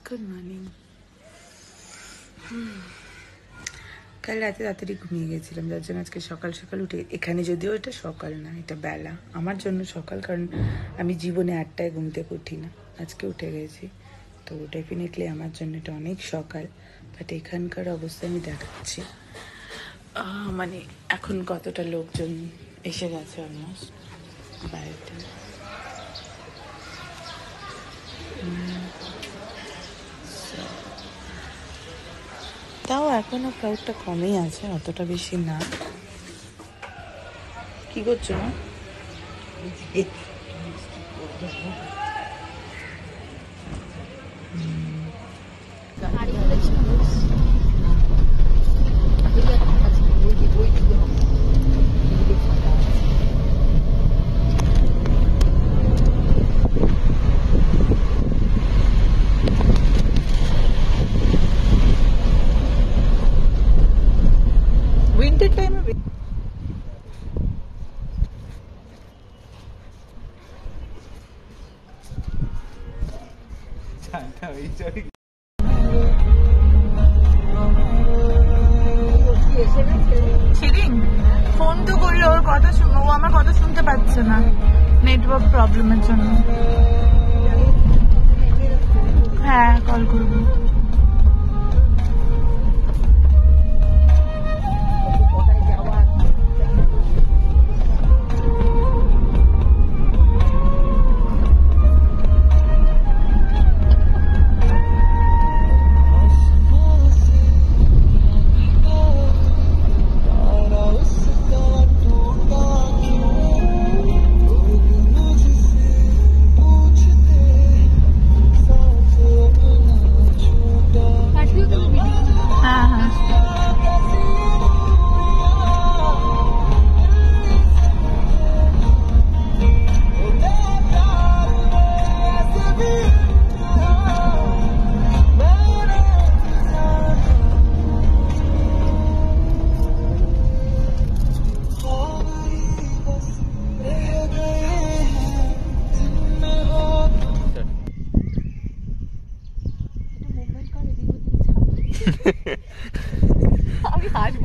Good morning. কাল রাতে তাড়াতাড়ি ঘুমিয়ে গেছিলাম, যার জন্য আজকে সকাল সকাল উঠে, এখানে যদিও এটা সকাল না, এটা বেলা, আমার জন্য সকাল, কারণ আমি জীবনে 8টায় ঘুম থেকে উঠি না, আজকে উঠে গেছি, তো ডেফিনেটলি আমার জন্য এটা অনেক সকাল। বাট এখানকার অবস্থা আমি দেখাচ্ছি, মানে এখন কতটা লোকজন এসে গেছে অলমোস্ট বাড়িতে। তাও এখনো ক্রাউডটা কমই আছে, অতটা বেশি না। কি করছো না? উইন্টার টাইমে ফোন তো করলো, ওর কথা ও আমার কথা শুনতে পাচ্ছে না নেটওয়ার্ক প্রবলেমের জন্য। হ্যাঁ, কল করবো। আমি হাসবো